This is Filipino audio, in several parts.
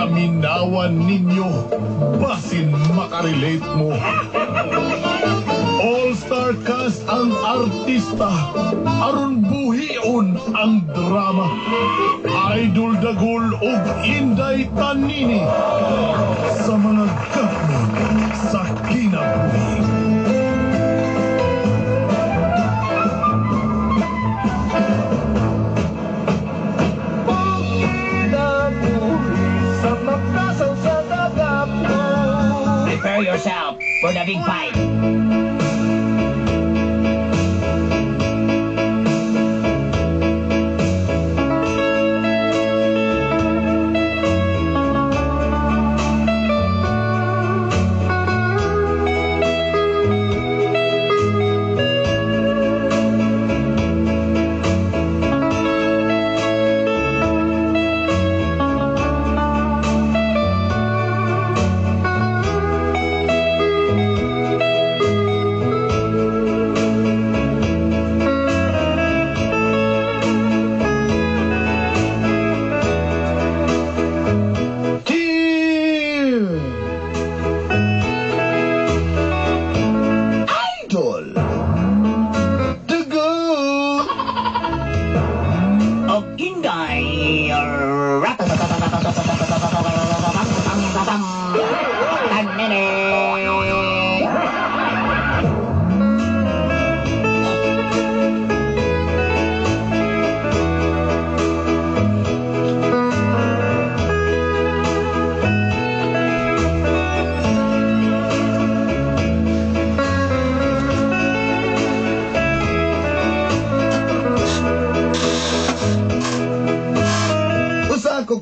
Paminawan ninyo, basin makarelate mo. All-star cast ang artista, aron buhion ang drama. Idol Dagol ug Inday Tanini sa mga gapon sa kinabuhi. Prepare yourself for the big fight.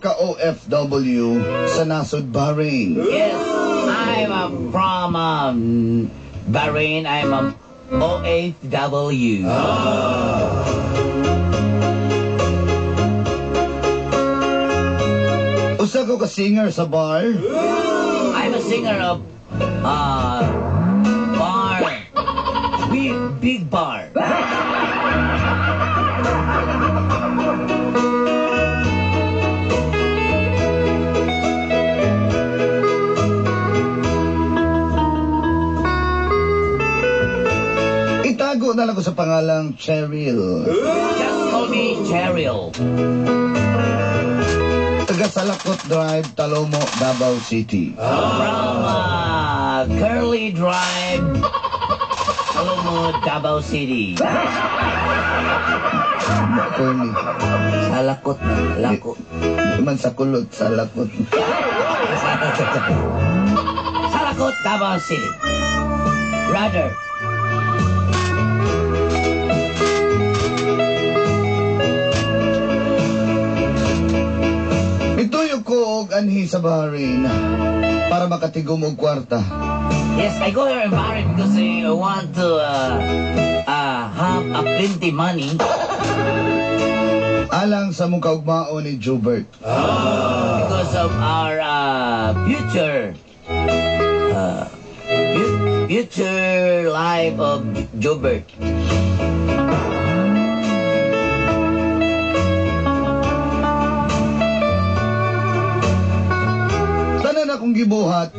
Ka OFW sa nasod Bahrain. Yes, I'm from Bahrain. I'm OFW. Usa ko ka singer sa bar. I'm a singer of bar. Big bar. Itago na lang ko sa pangalang Cheryl. Just call me Cheryl. Taga Salakot Drive, Talomo, Davao City. From Curly Drive, Talomo, Davao City. Curly. Salakot na, lakot. Naman sa kulot, Salakot. Salakot, Davao City. Brother. Ituyo ko og anhi sa Bahrain para makatigom og kwarta. Yes, I go here in Bahrain because I want to have a plenty money. Alang sa mong kaugmao ni Jubert. Because of our future life of Jobert. Tanan akong gibuhat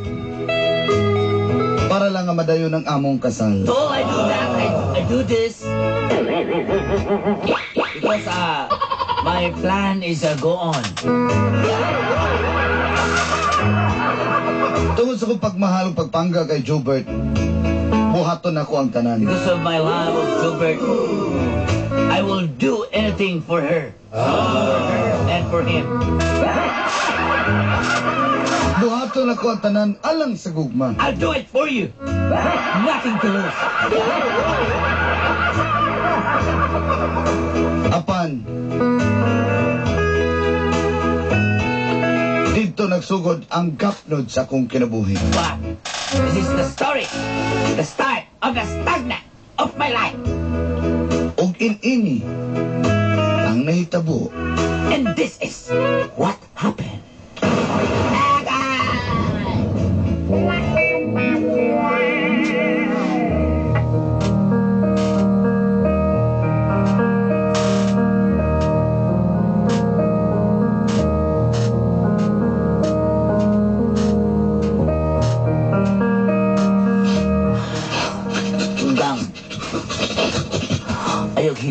para lang nga madayon ang among kasal. So I do that. I do this because my plan is go on. Tungod sa kong pagmahal pagpangga kay Jubert, buhaton ako ang tanan. Because of my love of Jobert, I will do anything for her. For her and for him. Buhaton ako ang tanan alang sa gugma. I'll do it for you. Nothing to lose. Apan, dito nagsugod ang gapnod sa akong kinabuhi. But this is the story, the start of the stagnant of my life. Og ini ang nahitabo. And this is what happened.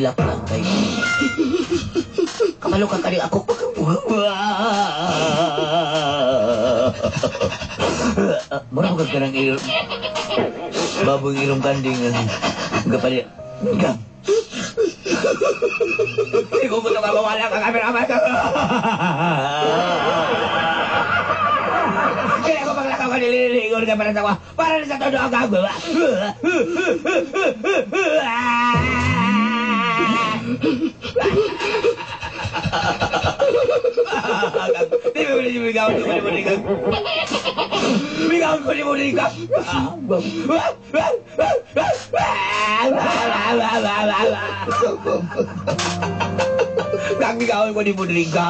hilap lang kay. Kamalo ka kani ako mura ko ka ng ilong. Baboy ilong kanding. Gapali. Gam. Hindi ko gusto ka mawala ka cameraman ka. Kaya ako maglakaw ka nililigon ka para sa kwa. Para na sa todo ang gagawa. Di ba hindi mo ligawan ko ni Monica? Ligawan ko ni Monica. Ligawan ko ni Monica.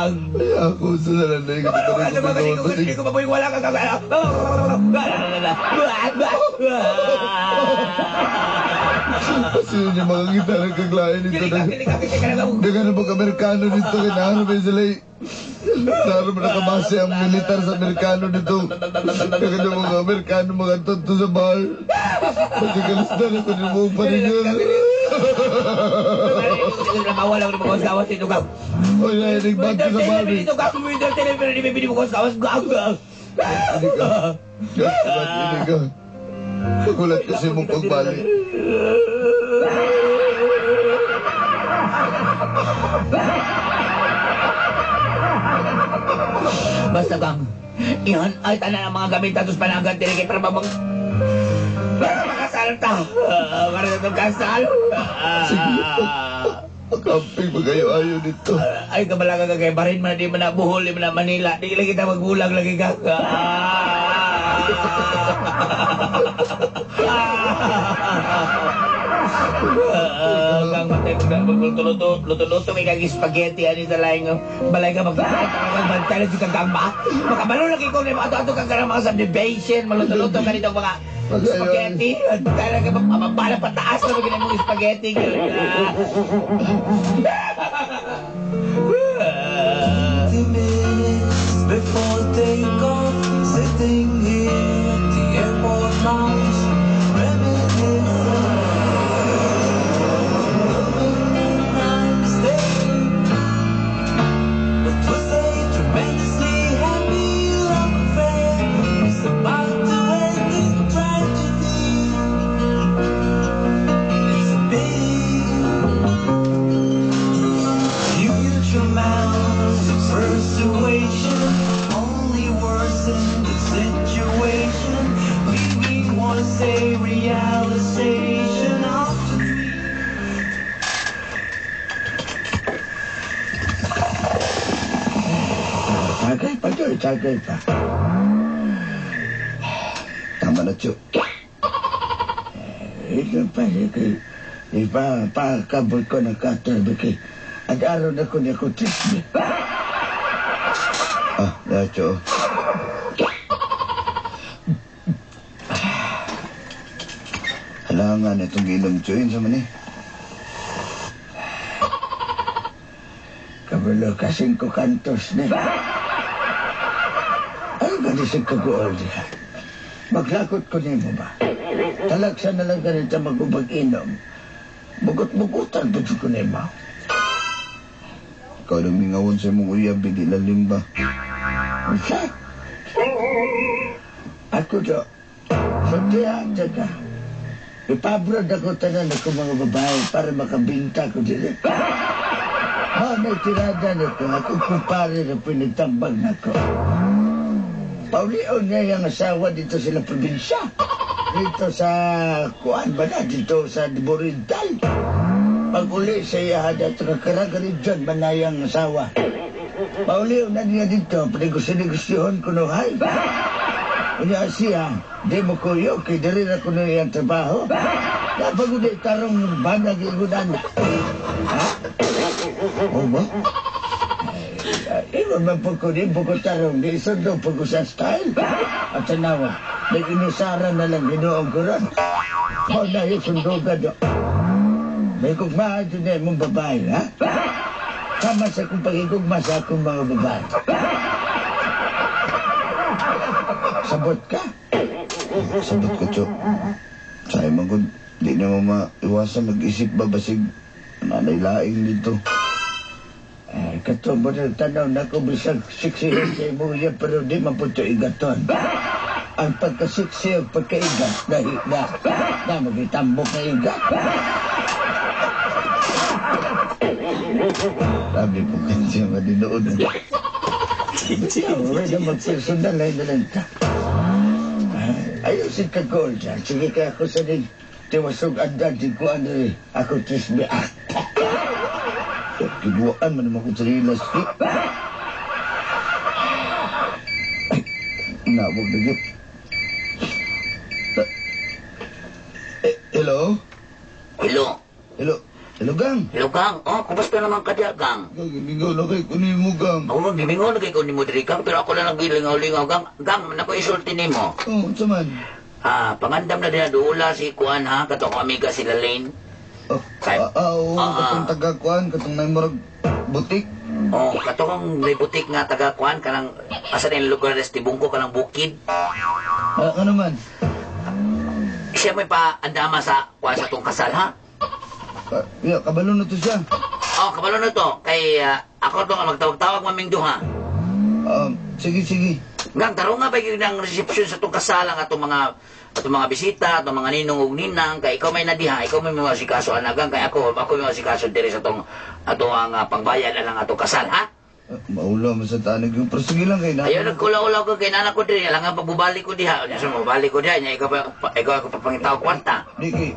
Ako sa nalanay ka. Hindi ko mabuhay wala kang kagala. Sino niya mga gitara kaglayan nito na? Dagan na pag-Amerikano nito. Kinahanap ay sila Laro mo nakabase ang militar sa Amerikano nito. Dagan na mga Amerikano mga tonto sa bar. Magkagalas na ako ni mo pa rin yun. Wala ko ni mga kawas dito ka. O yan, nagbanto sa bar. Dito ka, sumidor telephone, hindi may mo kawas gaga. Hindi ka. Hindi ka. Pagulat kasi mong pagbalik. Basta kang, iyan ay tanan ang mga gamit natos panagat dili kay para makasal ta. Para sa itong kasal. Sige, makamping magayo-ayo dito. Ay, kabalaga ka kay Barin man, di man na Buhol, di man na Manila. Di lagi kita magbulag lagi ka. Kang matay luto-luto kay kag spaghetti ani sa laing balay ka magbantay si kang gamba. Makabalo lagi ko ni ato kang mga subdivision, maluto-luto ka nito mga spaghetti. Talaga mabala pataas na magiging mong spaghetti. 2 minutes before take off, sitting here at the airport lounge, reminiscing. Say realization of Tagay pa. Tama na, Chuk. Ito pa, ipakabot ko ng katrabi kay ad-araw na ko niya ko tisbi. Chuk. Halangan itong ilong Chuk, sa mani. Kabalo kasing ko kantos na. Ay, ganisig ka ko, Aldia. Maglakot ko niyo mo ba? Talagsa na lang ganito magubag-inom. Bugot-bugutan po ko niyo mo. Ikaw nang mingawon sa mong uyab, hindi lalim ba? Sa? Ako do. Sundihan dyan ka. Ipabrod ako tanan ako mga babae para makabinta ko dili. May tirada nito. Ako kumpare na pinagtambag na ko. Paulion niya yung asawa dito sa probinsya. Dito sa kuan ba na? Dito sa Borintal. Pag-uli sa iya hada ito kakaragari dyan ba na yung asawa. Paulion na niya dito. Panigusin-negusyon ko no hay. Kanya siya, di mo kuyo, kay dali na ko na yung trabaho. Napag-uli tarong banag igunan. Ha? O ba? Iwan man po ko din, tarong, di sundo po ko sa style. At tanawa, nag-inusaran na lang ginoong ko ron. O na yung sundugan do. May kugmaan din na mong babae, ha? Kama sa kong pag-igugma sa akong mga babae. Sabot ka? Sabot ka, Chok. Sa'yo man kung di na mo maiwasan, mag-isip ba basig nanay laing dito. Kato ba na tanaw na ko bisag siksihan sa imuya pero di maputo igaton. Ang pagkasiksi at pagkaigat na magitambok na igat. Sabi po kansiya madinood. Wala na magpersonal ay nalanta. Ayaw si Kagol dyan. Sige ka ako sa din. Tiwasog anda di ko ano eh. Ako tisbi. Kibuan man naman ko sa rilas. Nawag na yun. Hello? Hello. Hello? Hello, Gang? Hello, Gang. Oh, kumusta naman ka diya, Gang? Gang, ibigaw na kay kunin mo, Gang. Ako magbimingon na kay kunin mo diri, Gang, pero ako lang nagbilingaw-lingaw, Gang. Gang, naku isulti ni mo. Oh, unsa man? Pangandam na din duula si Kuan, ha? Katong amiga sila Lane. Oo, katong taga-kuan, katong may marag butik. Oh, katong may butik nga taga Kuan, kanang asa na yung lugar des Tibungko, kanang bukid. Ano man? Siya may paandama sa Kuan sa tong kasal, ha? Kabalo na to siya. Oh, kabalo na to. Kay ako to nga magtawag-tawag maming duha. Sige. Gang, taro nga ba yung ng resepsyon sa itong kasalang atong mga bisita, atong mga ninong ug ninang, kay ikaw may nadiha, ikaw may masikaso anagang, kay ako may masikaso diri sa atong ang pangbayad lang atong kasal, ha? Maulaw mo sa tanig yung pero sige lang kay na. Ayaw nagkulaw-ulaw ko kay nanak ko diri, lang nga pagbubalik ko diha. Nya sa mabalik ko diha, nya ikaw ako papangitaw kwarta. Diki.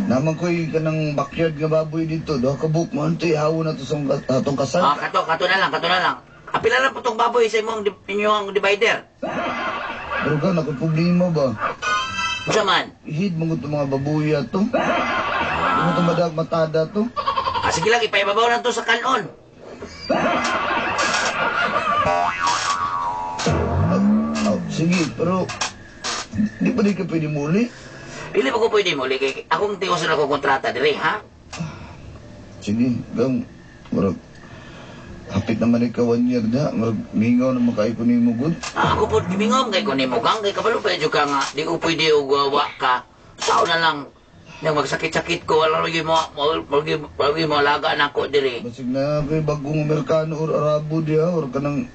Naman ko'y kanang backyard nga baboy dito. Doha ka book mo, ito ihawo na to sa atong kasal. Kato na lang. Apila na po itong baboy sa inyong divider. Pero ka, problema ba? Sa man? Ihid mo itong mga baboy ato. Ano itong madag matada to? Sige lang, ipaibabaw na to sa kanon. Sige, pero di pa di ka pwede muli. Dili pa ko pwede muli kay akong tiyosan ako kontrata diri, ha? Sige, Gang. Marag, hapit naman ikaw 1 year na. Marag, mingaw na makaay ko ni mo good. Ako po gimingom kay kunin mo gang kay kabalo pa ka nga di ko pwede ugawa ka. Sao na lang nang magsakit-sakit ko wala lagi mo alaga na ko diri. Basig na kay bagong Amerikano or Arabo diha or kanang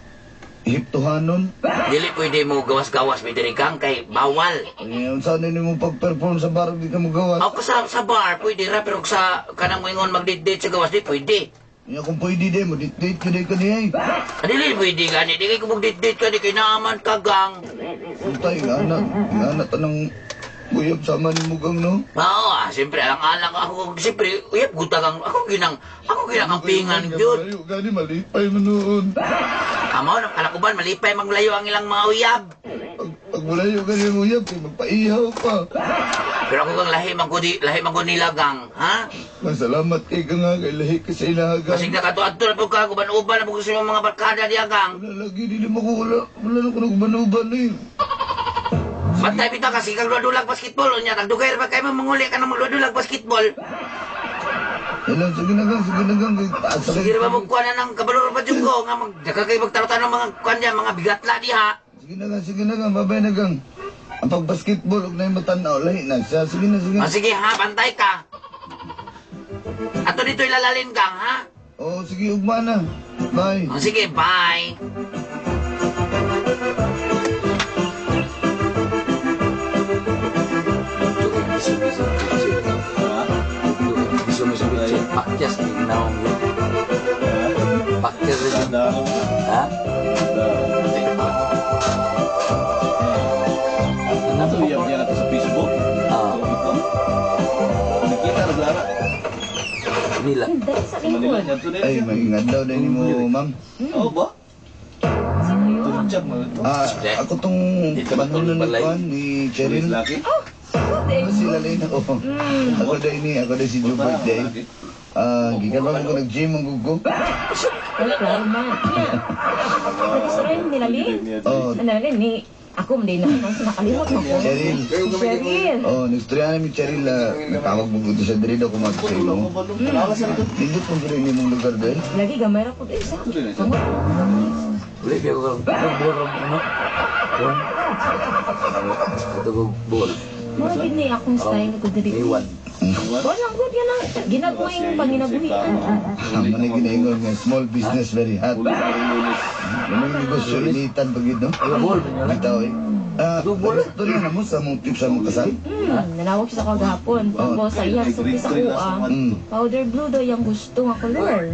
Egyptohanon. Dili pwede mo gawas-gawas mi diri gang kay bawal. Ngayon, saan na mo pag-perform sa bar, di ka magawas? Ako sa bar pwede ra pero sa kanang moingon magdate sa gawas di pwede. Nga kung pwede di mo, date ka di ka di ay. Dili pwede gani di kay kung magdate ka di kay naaman ka gang. Putay, nga tanang uyab sama ni Mugang, no? Oo, siyempre alang-alang ako siyempre uyab gutagang ako ginang kampingan gyud. Malayo, gani malipay mo noon. Amo nang kalakuban malipay maglayo ang ilang mga uyab. Pag malayo gani mo uyab, magpaihaw pa. Pero ako kang lahi man ko nila gang, ha? Masalamat kay ka nga, kay lahi ka sa ilahagan. Kasing nakatuadto na po ka, kuban-uban na po sa mga barkada diya gang. Wala lagi, dili mo ko wala na ko nagbanuban eh. Bantay bitaw kasi kang dulag basketball unya tagdugay ra kay manguli ka nang magdulag basketball. Ilang, sige na gang, kay taas sa Sige ra ba magkuha na ng kabalor pa jud ko nga magdaka kay magtarutan ng mga kanya mga bigatla diha. Sige na gang, babay na gang. Ang pag-basketball, huwag na yung matanaw, lahi na siya. Sige na. Sige ha, bantay ka. Ato dito ilalalin gang ha. Oo, sige, ugma na. Bye. Sige, bye. Pakyas ginaw mo. Pakyas rin. Ha? Ano yung yan natin sa Facebook? Ito. Nakita na Lara. Nila. Manila niya ito na Ay, maingat daw din mo, ma'am. Oo ba? Tulog siya mo. Ako tong manunan ni Cheryl. Laki? Sila rin ako. Ako dahil si Joe birthday. Gikan ba ko nag-gym ang gugo? Klaro man. Rin nilalin. Oh, Nilalin ni ako hindi na nakalimot mo ko. Cheryl. Cheryl. Oh, nagstrya namin Cheryl na natawag mo gusto sa diri daw kumato sa imo. Hindi po diri ni mong lugar dahil. Lagi gamay ra ko din sa. Boleh dia orang borong ano? Ito ko bol. Mo gid ni akong style ko diri. Iwan. Wala good yan ang ginagmay yung panginabuhian. Manay ginaingon nga, small business very hot. Anong negosyo initan pag yun, no? Bitaw eh. Ito na mo sa mong tips sa mong kasal. Nanawag siya sa kagahapon. Tapos sa iyang suki sa kuha, powder blue daw yung gusto nga color.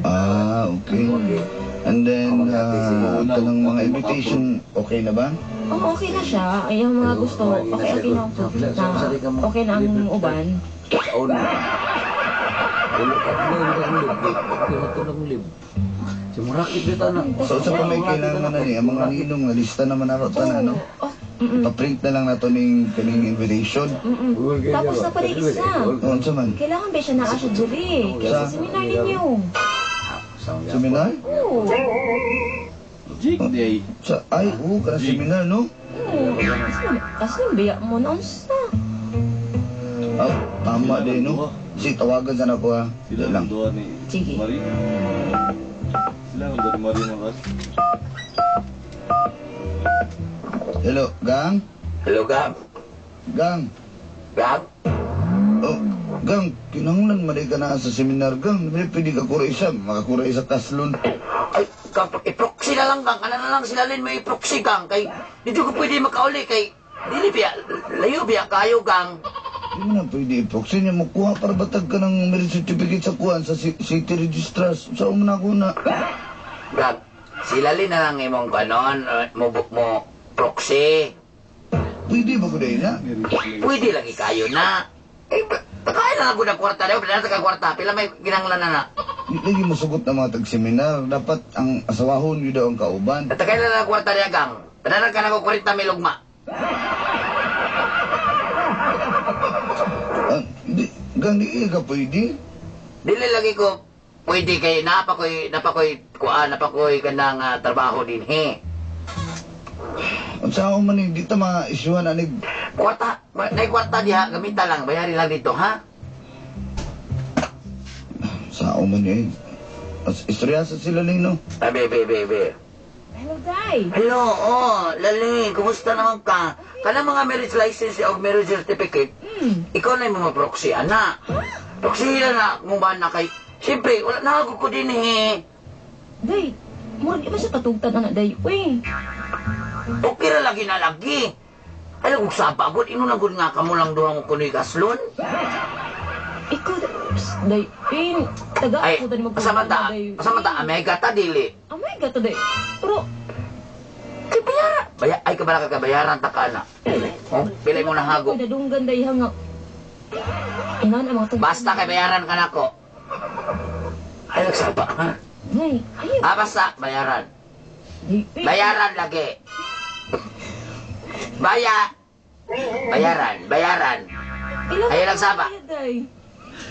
Okay. And then, ito ng mga invitation, okay na ba? Oh, okay na siya. Ay, yung mga gusto, okay na okay na ang uban. So, sa pa may kailangan na niya, ang mga ninong, lista naman na ito na, no? Pa-print na lang nato ng kaning invitation. Tapos na pa rin isa. Ano sa man? Kailangan ba siya naa siya duli? Kaya sa seminar ninyo. Seminar? Oo. Jig day. Kada seminar, no? Kasi yung biyak mo na unsa. Tama din, no? Si tawagan sana ko, ha? Sila lang. ang doon ni Sige. Marie. Sila ang doon ni Marie Maras. Hello, gang? Hello, Gab. Gang? Gab? Oh, gang, kinahanglan man ka na sa seminar, gang. Pwede ka kuray siya, makakuray sa kaslon. Ay, i-proxy na lang, Kang. Ano na lang sila rin may i-proxy, Kang. Kay, dito ko pwede makauli. Kay, dili biya, layo biya kayo, Kang. Hindi mo na pwede i-proxy niya mo kuha para batag ka ng merit certificate sa kuhan sa city registrars. Saan mo na ako na? Gab, sila rin na lang imong kanon, mo proxy. Pwede ba ko dahil na? Pwede lagi kayo na. Eh, kakain na lang ko ng kwarta. Dayo, pinala ka kwarta. Pila may kinanglan na na. Lagi mo sugot na mga tag-seminar. Dapat ang asawahon yun daw ang kauban. At kakain na lang ang kwarta niya, Gang. Pinala ka na ko 40 milugma. Gang, di ka pwede. Dili lagi ko pwede kay napakoy kanang trabaho din he. Ang saan man eh, dito ma-isyuhan anig. Kwarta, nay kwarta diha gamita lang, bayarin lang dito ha. Saan man eh. Istoryasa sila lang, no? Be. Hello, Day. Hello, Lali, kumusta naman ka? Kana mga marriage license o marriage certificate, ikaw na yung mga proxy, ana. Proxy na mo ba na kay... Siyempre, wala na ako ko din eh. Day, mura di ba siya katugtan na Day? Uy, Okay ra lagi na lagi. Alam kong sapa, good, ino lang good nga ka mo lang doon mo kunoy kaslon. ikaw, Day, taga Ay, ako dali kasamanta, amega ta dili. Oh my God, Day. Pero, Kay bayaran. Ay, kabala ka kabayaran ta ka na. Oh, pilay mo na hago. Ako dadunggan Day hanga. Inan ang mga tugtog. Basta kay bayaran ka na ko. Ay, nagsapa, ha? Day, ayun. Basta, bayaran. Day, Bayaran lagi. Bayaran. Ilang Ayun ang saba. Day.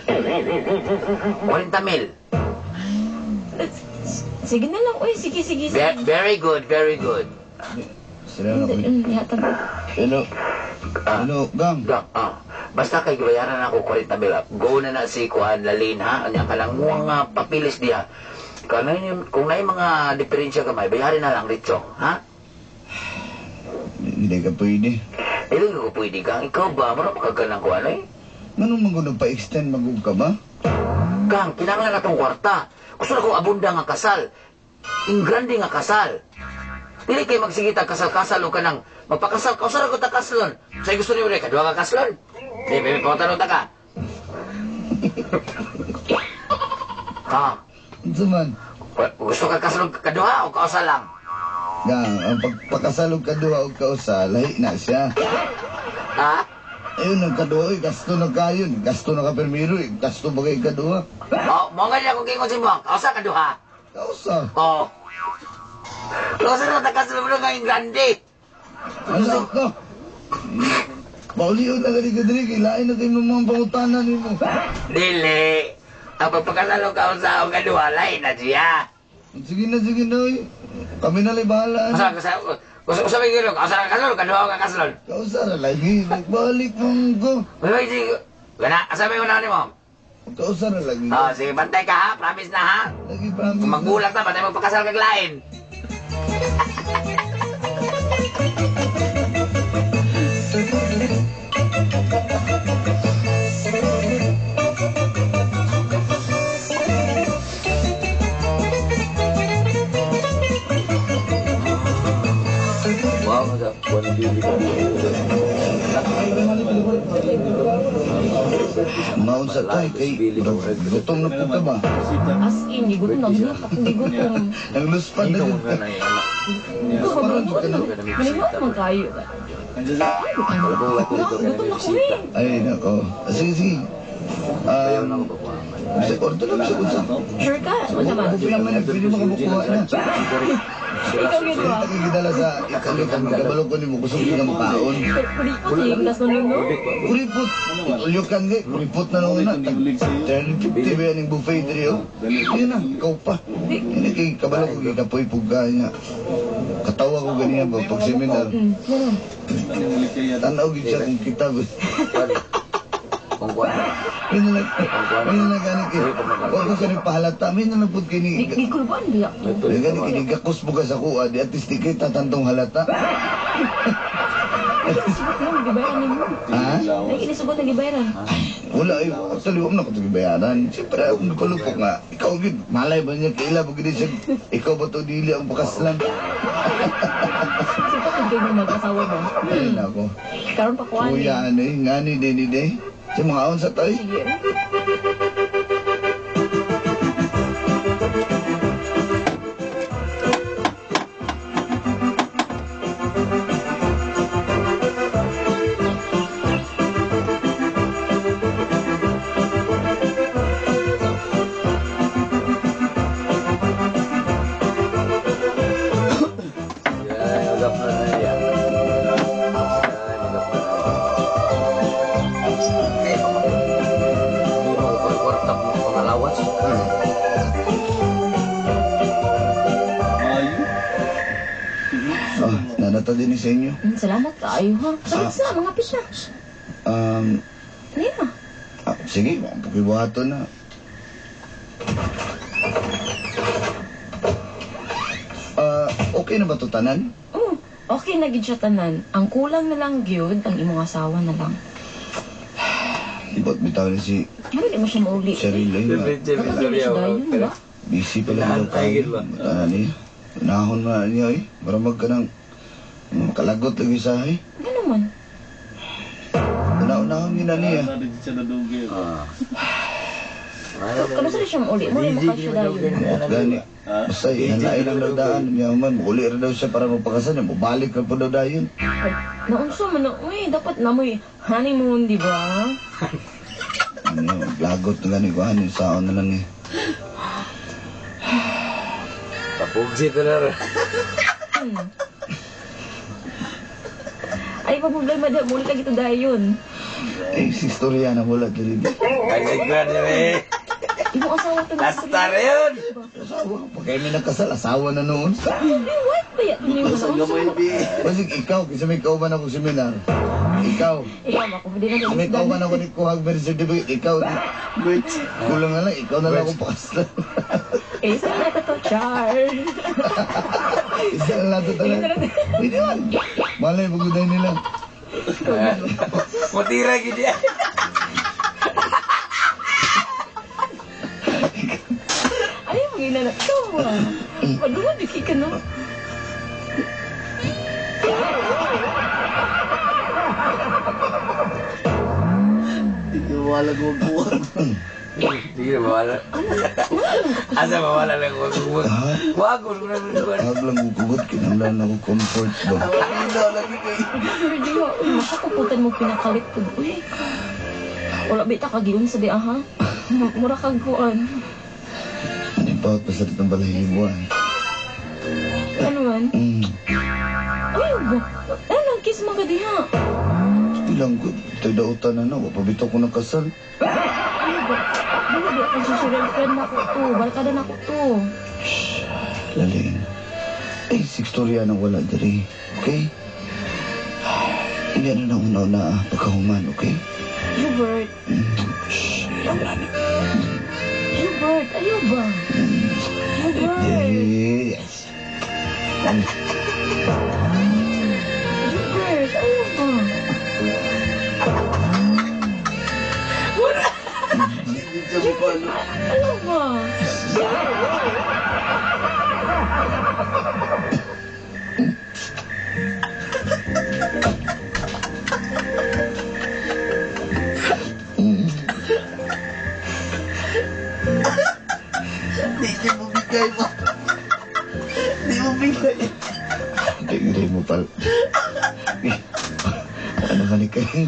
40 mil. Sige na lang, uy, sige. Very good. Sila na ko. Yata. Hello. Hello, gang. Basta kay bayaran ako 40 mil. Go na si Kuan Lalin, ha? Anya ka lang mga papilis diha. Kung na yung mga diferensya ka may, bayarin na lang rito, ha? Hindi ka pwede. Hindi ko pwede kang. Ikaw ba? Marami ka ka ng kuwan, eh? Manong magulong pa-extend magug ka ba? Kang, kinanglan na tong kwarta. Gusto na kong abunda nga kasal. Ingrande nga kasal. Dili kayo magsigita kasal-kasal o ka nang magpakasal. Kausara ko ta kaslon. Sa'yo gusto niyo rin, kadwa ka kaslon. Bebe, pamatalo ta ka. Ha? Ito man. Gusto ka kaslon kadwa o kausal lang? Gang, ang pagpakasalog kaduha o kausa, lahi na siya. Ha? Ayun, ang kaduha, gasto na kayon. Gasto na ka permiro, gasto ba kayo kaduha? O, mga niya kung kingon si mo. Kausal kadwa. Kausa. O. Kausal na ta kaslon mo nga ingrande. Anak ka. Pauliw na galing-galing, kailain na kayo ng mga pangutanan mo. Dili. Ang pagpakasalo kausal o kadwa, lain na siya. Sige na, oy. Kami na lang bahala. Gusto sabi ko, kausal ka kaslon, kadwa ka kaslon. Kausa na lagi, nagbalik mong ko. Uy, sige. Gana, sabi ko na ni mo. Kausa na lagi. Sige, bantay ka ha. Promise na ha. Lagi promise. Kung magbulag na, bantay magpakasal kag lain. sa buwan bili ko. Maon sa tay kay gutom na po ka ba? As in, gigutom na. Gigutom. Nagluspad na yun. Gigutom na. Maniwala man kayo. Gutom na ko eh. Ay, nako. Sige, sige. Sa orto lang sa kunsa. Sure ka? O naman. Pwede naman, pwede makabukuha na. Ikaw yun ba? Takigidala sa ikalikan, kabalo ko ni mo, gusto ko nga makaon. Kuripot yung das nun no? Kuripot. Ulyukan nga, kuripot na nung na. 10.50 ba yan yung buffet diri oh. Yun na, ikaw pa. Yan kay kabalo ko, kikapoy pugka niya. Katawa ko ganyan ba, pag seminar. Tanaw gid siya kung kita. Kung kuwan. May na gani kay. Huwag ko kanil pahalata. May na napod kay ni. Di kurban biya. May gani kay ni gakos mo ka sa kuha. Di atis di kita tantong halata. Nagisubot mo, nagibayaran ninyo. Ha? Naginisubot, nagibayaran. Wala ay. Actually, huwag na ko ito bayaran. Siyempre, akong napalupok nga. Ikaw gid. Malay ba niya kaila? Pag siya. Ikaw ba ito dili ang pakaslan? Sipatid kayo ng mag-asawa mo. Ay, nako. Karoon pa kuhan Kuya, ano eh. Ngani, day. Sa mga aon sa tayo. Sige. Agap na na yan. Agap na na. Hindi mo ko kwarta mo pangalawas. Nanata din sa inyo. Salamat kaayo ha. Sakit sa mga pisa. Ano na? Sige, pakibuhato na. Okay na ba ito tanan? Okay na gid siya tanan. Ang kulang na lang gyud ang imong asawa na lang. Ibot bitaw na si Ano di mo siya mauli? Cheryl nga. Nakakali siya dayon ba? Busy pala ng kain. Ano niya? Nahon na niya eh. Maramag ka ng makalagot lagi sa eh. Ano man? Unahon niya na niya. Kano sa siya mauli? Muli makasya dayon. Gani. Basta hanain ang daan niya man. Uli rin daw siya para mapakasan niya. Bumalik na po daw dayon. Naunsa man na, uy, dapat namoy honeymoon, di ba? Ano yun? Lagot na gani ko. Ano yung saon na lang eh. Tapugsi ito na rin. Ay, problema di, muli ka gito dayon. Eh, si istorya na wala dali. Kagagwan niya eh. Imong asawa to Nastar yun. Asawa. Pag kayo may nakasal, asawa na noon. What? Kaya, hindi mo na Basig ikaw, kasi may kauban ako seminar. Ikaw. Ikaw, ako, hindi na May kauban ako ni Kuhag Mercy Debate. Ikaw. Kulang na lang, ikaw na lang akong pakaslan. Eh, saan na to, Char? Isa na lang ito talaga. Pwede man. Malay, paguday nila. Mutira gini yan. Ay, mga inanak ko, ah. Paluwad, iki ka, no? Wala ko buwan. Sige, mawala. Asa mawala lang ko. Wag ko na rin. Hag lang gugugot, kinamlan ako comfort ba? Pero di mo, makakuputan mo pinakalit ko. Uy, wala bita ka giyon sa diya, ha? Mura kag kuan. Ano yung bawat pasalit ng balahibuan? Ano man? Ay, ba? Ano, kiss mo ka diha? Ilang ko, ito'y dautan na na. Wapabito ko ng kasal. Ano ba? Ano ba? Ang susurel friend na ko to. Barkada na ko to. Laling. Eh, si Victoria nang wala diri. Okay? Hindi na una-una pagkahuman, okay? Hubert. Hubert, ayaw ba? Hubert. Yes. Hubert, ayaw ba? Ayaw ba? Di mo pinay. Hindi mo pal. Ano ka ni kayo?